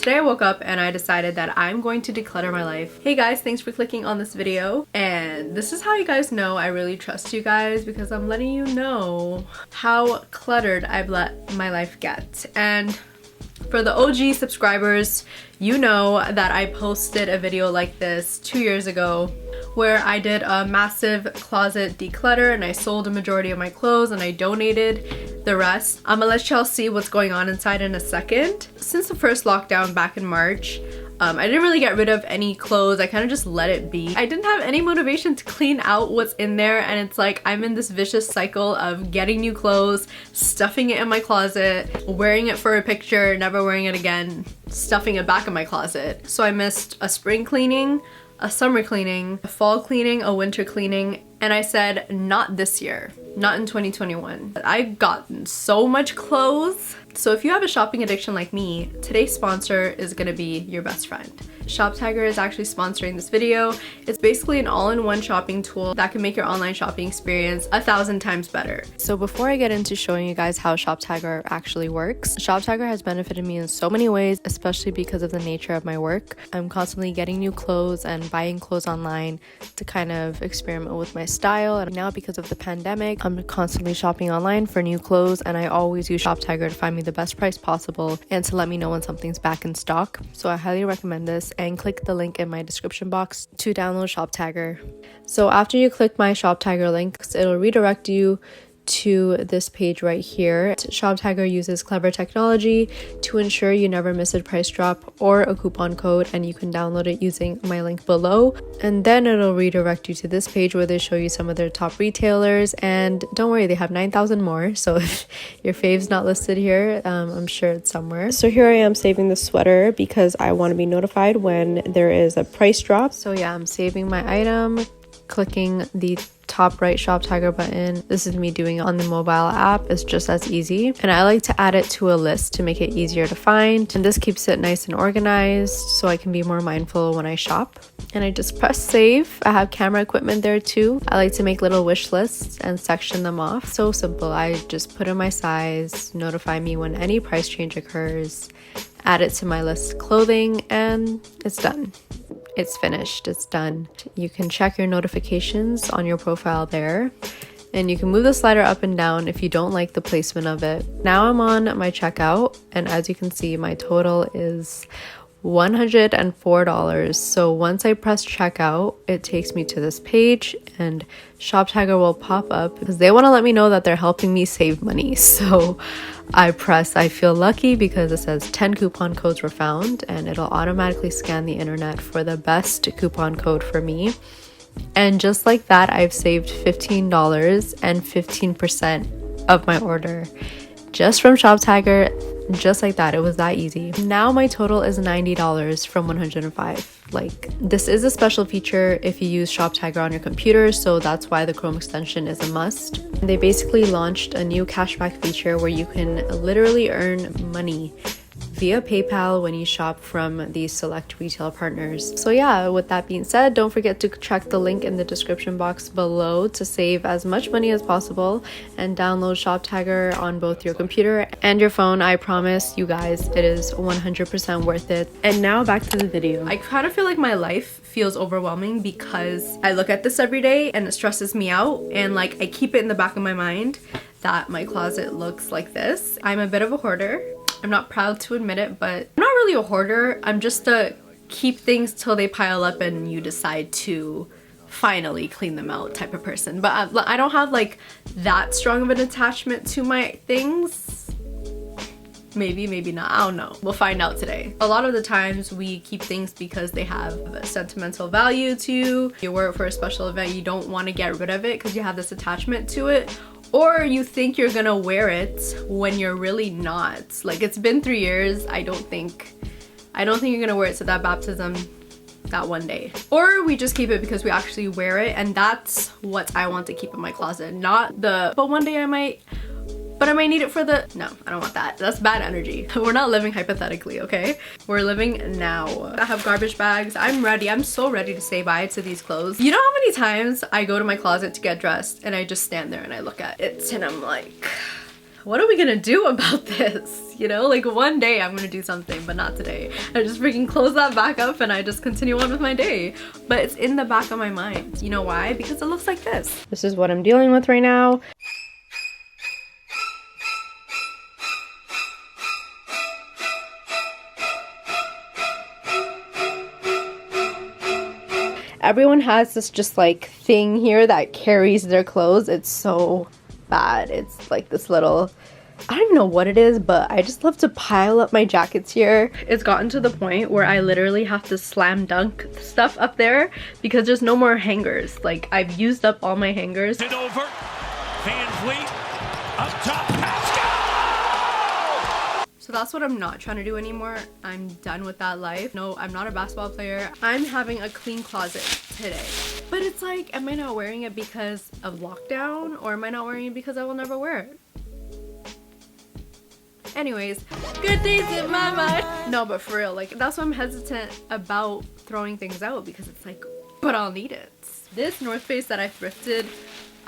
Today I woke up and I decided that I'm going to declutter my life. Hey guys, thanks for clicking on this video. And this is how you guys know I really trust you guys, because I'm letting you know how cluttered I've let my life get. And for the OG subscribers, you know that I posted a video like this 2 years ago where I did a massive closet declutter and I sold a majority of my clothes and I donated the rest. I'm gonna let y'all see what's going on inside in a second. Since the first lockdown back in March, I didn't really get rid of any clothes. I kind of just let it be. I didn't have any motivation to clean out what's in there, and it's like I'm in this vicious cycle of getting new clothes, stuffing it in my closet, wearing it for a picture, never wearing it again, stuffing it back in my closet. So I missed a spring cleaning, a summer cleaning, a fall cleaning, a winter cleaning, and I said not this year, not in 2021. I've gotten so much clothes. So if you have a shopping addiction like me, today's sponsor is gonna be your best friend. ShopTiger is actually sponsoring this video. It's basically an all-in-one shopping tool that can make your online shopping experience 1,000 times better. So before I get into showing you guys how ShopTiger actually works, ShopTiger has benefited me in so many ways, especially because of the nature of my work. I'm constantly getting new clothes and buying clothes online to kind of experiment with my style. And now because of the pandemic, I'm constantly shopping online for new clothes, and I always use ShopTiger to find me the best price possible and to let me know when something's back in stock. So I highly recommend this, and click the link in my description box to download ShopTiger. So after you click my ShopTiger links, it'll redirect you to this page right here. ShopTiger uses clever technology to ensure you never miss a price drop or a coupon code, and you can download it using my link below. And then it'll redirect you to this page where they show you some of their top retailers, and don't worry, they have 9,000 more, so if your fave's not listed here, I'm sure it's somewhere. So here I am saving the sweater because I want to be notified when there is a price drop. So yeah, I'm saving my item, clicking the top right ShopTiger button. This is me doing it on the mobile app. It's just as easy, and I like to add it to a list to make it easier to find, and this keeps it nice and organized so I can be more mindful when I shop. And I just press save. I have camera equipment there too. I like to make little wish lists and section them off. So simple. I just put in my size, notify me when any price change occurs, add it to my list of clothing, and it's done. It's finished, it's done. You can check your notifications on your profile there, and you can move the slider up and down if you don't like the placement of it. Now I'm on my checkout, and as you can see, my total is $104. So once I press checkout, it takes me to this page, and ShopTiger will pop up because they want to let me know that they're helping me save money. So I feel lucky because it says 10 coupon codes were found, and it'll automatically scan the internet for the best coupon code for me. And just like that, I've saved $15 and 15% of my order just from ShopTiger. Just like that, it was that easy. Now my total is $90 from $105. Like, this is a special feature if you use ShopTiger on your computer, so that's why the Chrome extension is a must. They basically launched a new cashback feature where you can literally earn money via PayPal when you shop from these select retail partners. So yeah, with that being said, don't forget to check the link in the description box below to save as much money as possible and download ShopTiger on both your computer and your phone. I promise you guys, it is 100% worth it. And now back to the video. I kind of feel like my life feels overwhelming because I look at this every day and it stresses me out, and like I keep it in the back of my mind that my closet looks like this. I'm a bit of a hoarder. I'm not proud to admit it, but I'm not really a hoarder. I'm just a keep things till they pile up and you decide to finally clean them out type of person. But I don't have like that strong of an attachment to my things. Maybe, maybe not. I don't know. We'll find out today. A lot of the times we keep things because they have a sentimental value to you. You wear it for a special event, you don't want to get rid of it because you have this attachment to it. Or you think you're gonna wear it when you're really not. Like, it's been 3 years. I don't think you're gonna wear it to that baptism that one day. Or we just keep it because we actually wear it, and that's what I want to keep in my closet. Not the, but one day I might need it for the, no, I don't want that. That's bad energy. We're not living hypothetically, okay? We're living now. I have garbage bags. I'm ready. I'm so ready to say bye to these clothes. You know how many times I go to my closet to get dressed and I just stand there and I look at it and I'm like, what are we gonna do about this? You know, like one day I'm gonna do something, but not today. I just freaking close that back up and I just continue on with my day. But it's in the back of my mind. You know why? Because it looks like this. This is what I'm dealing with right now. Everyone has this just like thing here that carries their clothes. It's so bad. It's like this little, I don't even know what it is, but I just love to pile up my jackets here. It's gotten to the point where I literally have to slam dunk stuff up there because there's no more hangers. Like, I've used up all my hangers. It over. Van Vliet up top. So that's what I'm not trying to do anymore. I'm done with that life. No, I'm not a basketball player. I'm having a clean closet today. But it's like, am I not wearing it because of lockdown? Or am I not wearing it because I will never wear it? Anyways, good days in my mind. No, but for real, like, that's why I'm hesitant about throwing things out, because it's like, but I'll need it. This North Face that I thrifted,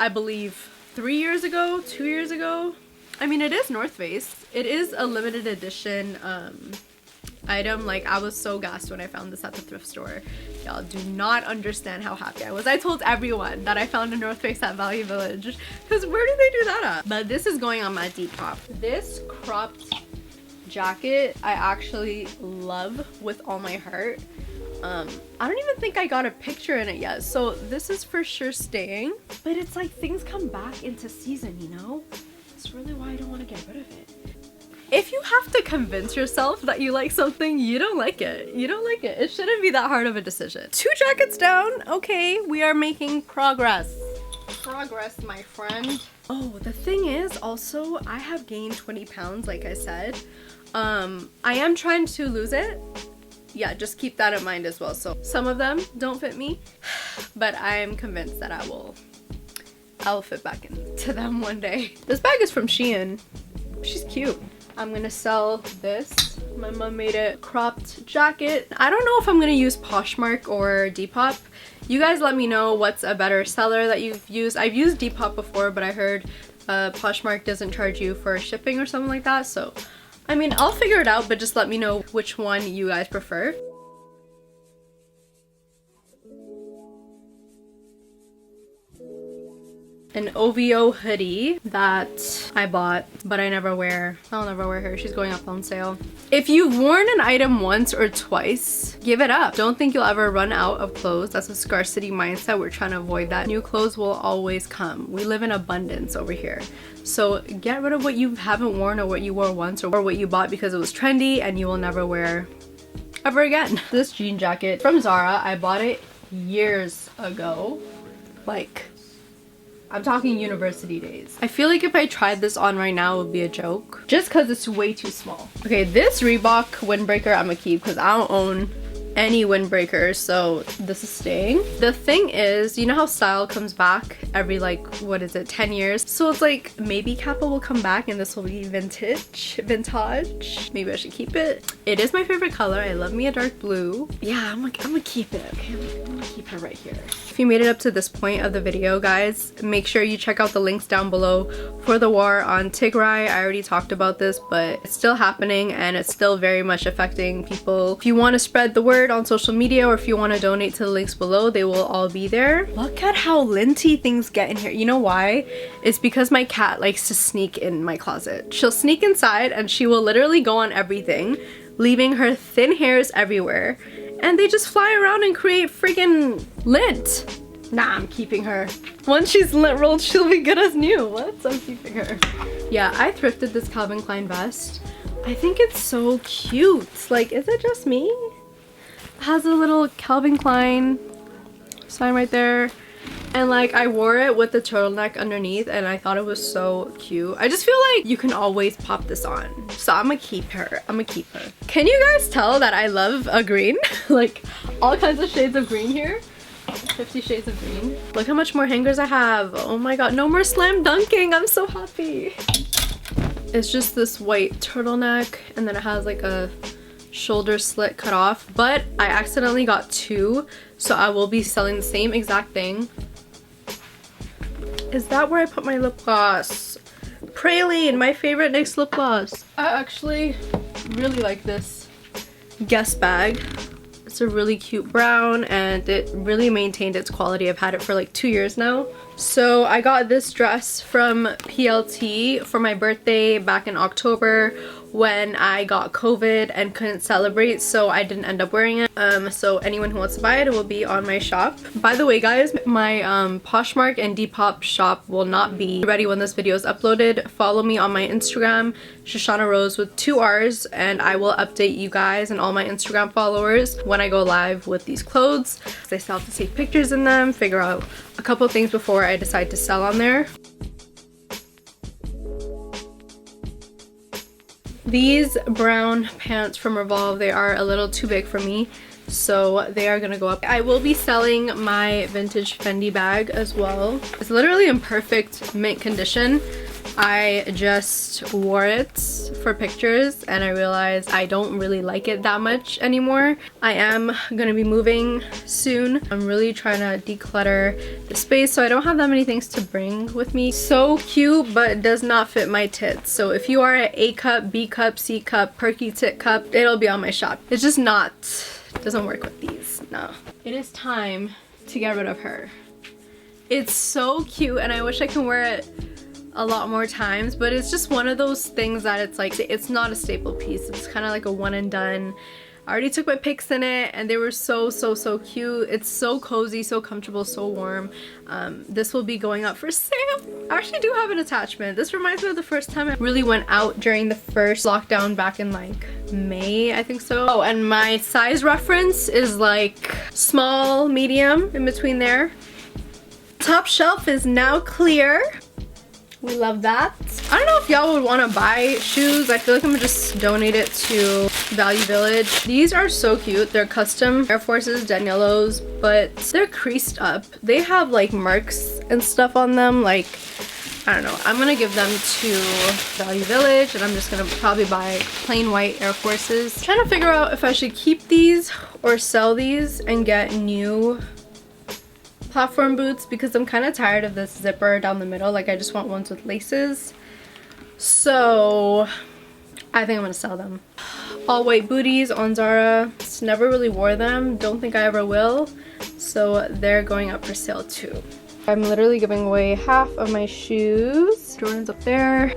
I believe 3 years ago, 2 years ago. I mean, it is North Face. It is a limited edition item. Like, I was so gassed when I found this at the thrift store. Y'all do not understand how happy I was. I told everyone that I found a North Face at Value Village, because where did they do that at? But this is going on my Depop. This cropped jacket I actually love with all my heart. I don't even think I got a picture in it yet, so this is for sure staying. But it's like things come back into season, you know? That's really why I don't want to get rid of it. If you have to convince yourself that you like something, you don't like it. You don't like it. It shouldn't be that hard of a decision. 2 jackets down. Okay, we are making progress. Progress, my friend. Oh, the thing is also, I have gained 20 pounds, like I said. I am trying to lose it. Yeah, just keep that in mind as well. So some of them don't fit me, but I am convinced that I'll fit back into them one day. This bag is from Shein. She's cute. I'm gonna sell this. My mom made it cropped jacket. I don't know if I'm gonna use Poshmark or Depop. You guys let me know what's a better seller that you've used. I've used Depop before, but I heard Poshmark doesn't charge you for shipping or something like that. So, I mean, I'll figure it out, but just let me know which one you guys prefer. An OVO hoodie that I bought, but I never wear. I'll never wear her. She's going up on sale. If you've worn an item once or twice, give it up. Don't think you'll ever run out of clothes. That's a scarcity mindset. We're trying to avoid that. New clothes will always come. We live in abundance over here. So get rid of what you haven't worn or what you wore once or what you bought because it was trendy and you will never wear ever again. This jean jacket from Zara, I bought it years ago. Like, I'm talking university days. I feel like if I tried this on right now, it would be a joke. Just because it's way too small. Okay, this Reebok windbreaker I'm gonna keep because I don't own any windbreakers, so this is staying. The thing is, you know how style comes back every, like, what is it, 10 years? So it's like, maybe Kappa will come back and this will be vintage. Maybe I should keep it. It is my favorite color. I love me a dark blue. Yeah, I'm gonna keep it, okay? I'm gonna keep her right here. If you made it up to this point of the video, guys, make sure you check out the links down below for the war on TIGRAY. I already talked about this, but it's still happening and it's still very much affecting people. If you want to spread the word on social media or if you want to donate to the links below, they will all be there. Look at how linty things get in here. You know why? It's because my cat likes to sneak in my closet. She'll sneak inside and she will literally go on everything, leaving her thin hairs everywhere. And they just fly around and create friggin' lint. Nah, I'm keeping her. Once she's lint rolled, she'll be good as new. What? I'm keeping her. Yeah, I thrifted this Calvin Klein vest. I think it's so cute. Like, is it just me? It has a little Calvin Klein sign right there. And like, I wore it with the turtleneck underneath and I thought it was so cute. I just feel like you can always pop this on. So I'm gonna keep her. I'm gonna keep her. Can you guys tell that I love a green? Like, all kinds of shades of green here. 50 shades of green. Look how much more hangers I have. Oh my god, no more slam dunking. I'm so happy. It's just this white turtleneck and then it has like a shoulder slit cut off, but I accidentally got 2, so I will be selling the same exact thing. Is that where I put my lip gloss? Praline, my favorite NYX lip gloss. I actually really like this Guess bag. It's a really cute brown and it really maintained its quality. I've had it for like 2 years now. So I got this dress from PLT for my birthday back in October when I got COVID and couldn't celebrate, so I didn't end up wearing it. So anyone who wants to buy it, it will be on my shop. By the way guys, my Poshmark and Depop shop will not be ready when this video is uploaded. Follow me on my Instagram, Shoshana Rose with 2 R's, and I will update you guys and all my Instagram followers when I go live with these clothes. I still have to take pictures in them, figure out a couple things before I decide to sell on there. These brown pants from Revolve, they are a little too big for me, so they are gonna go up. I will be selling my vintage Fendi bag as well. It's literally in perfect mint condition. I just wore it for pictures and I realized I don't really like it that much anymore. I am gonna be moving soon. I'm really trying to declutter the space so I don't have that many things to bring with me. So cute, but does not fit my tits. So if you are an A cup, B cup, C cup, perky tit cup, it'll be on my shop. It's just not, doesn't work with these, no. It is time to get rid of her. It's so cute and I wish I can wear it a lot more times, but it's just one of those things that it's like, it's not a staple piece. It's kind of like a one and done. I already took my pics in it and they were so cute. It's so cozy, so comfortable, so warm. This will be going up for sale. I actually do have an attachment. This reminds me of the first time I really went out during the first lockdown back in like May, I think so. Oh, and my size reference is like small, medium, in between there. Top shelf is now clear. We love that. I don't know if y'all would want to buy shoes. I feel like I'm gonna just donate it to Value Village. These are so cute. They're custom Air Forces, Danielos, but they're creased up. They have like marks and stuff on them. Like, I don't know. I'm gonna give them to Value Village and I'm just gonna probably buy plain white Air Forces. I'm trying to figure out if I should keep these or sell these and get new platform boots because I'm kind of tired of this zipper down the middle. Like I just want ones with laces. So I think I'm gonna sell them. All white booties on Zara. Just never really wore them. Don't think I ever will. So they're going up for sale too. I'm literally giving away half of my shoes. Jordan's up there.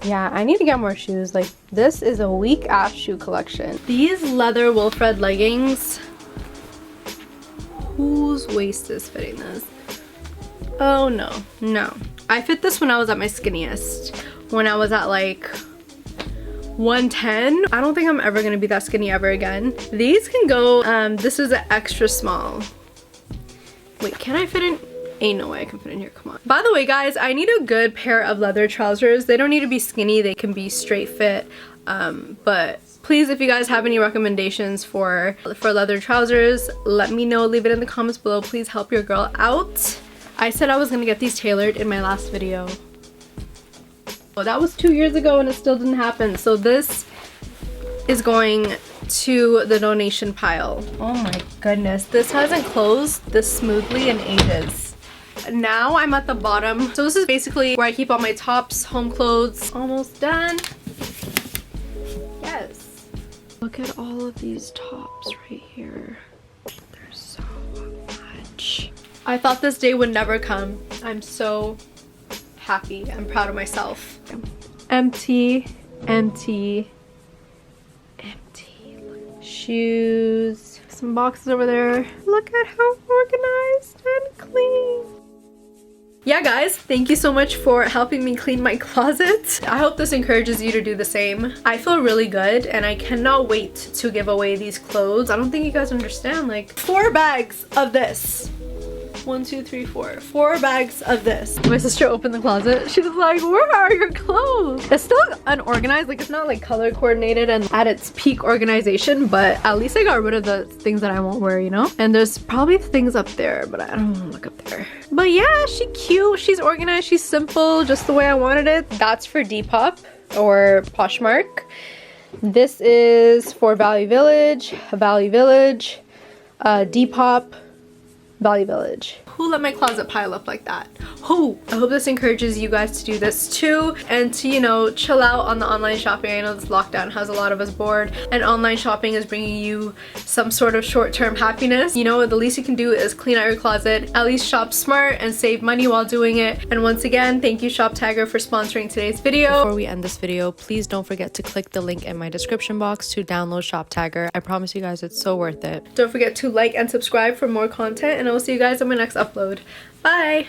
Yeah, I need to get more shoes. Like this is a weak ass shoe collection. These leather wool thread leggings. Whose waist is fitting this? Oh no, no. I fit this when I was at my skinniest. When I was at like 110. I don't think I'm ever gonna be that skinny ever again. These can go, this is an extra small. Wait, can I fit in? Ain't no way I can fit in here, come on. By the way guys, I need a good pair of leather trousers. They don't need to be skinny, they can be straight fit. But please, if you guys have any recommendations for leather trousers, let me know. Leave it in the comments below. Please help your girl out. I said I was gonna get these tailored in my last video. Well, that was 2 years ago and it still didn't happen. So this is going to the donation pile. Oh my goodness. This hasn't closed this smoothly in ages. Now I'm at the bottom. So this is basically where I keep all my tops, home clothes. Almost done. Yes. Look at all of these tops right here. There's so much. I thought this day would never come. I'm so happy. I'm proud of myself. Empty, empty, empty. Shoes. Some boxes over there. Look at how organized and clean. Yeah guys, thank you so much for helping me clean my closet. I hope this encourages you to do the same. I feel really good and I cannot wait to give away these clothes. I don't think you guys understand, like 4 bags of this. 1, 2, 3, 4. 4 bags of this. My sister opened the closet. She was like, where are your clothes? It's still unorganized. Like it's not like color coordinated and at its peak organization, but at least I got rid of the things that I won't wear, you know? And there's probably things up there, but I don't want to look up there. But yeah, she's cute. She's organized. She's simple, just the way I wanted it. That's for Depop or Poshmark. This is for Value Village, Depop, Value Village. Who let my closet pile up like that? Who? I hope this encourages you guys to do this too, and to, you know, chill out on the online shopping. I know this lockdown has a lot of us bored, and online shopping is bringing you some sort of short-term happiness. You know, the least you can do is clean out your closet. At least shop smart and save money while doing it. And once again, thank you Shop TIGRAY for sponsoring today's video. Before we end this video, please don't forget to click the link in my description box to download Shop TIGRAY. I promise you guys it's so worth it. Don't forget to like and subscribe for more content, and I will see you guys on my next upload. Bye!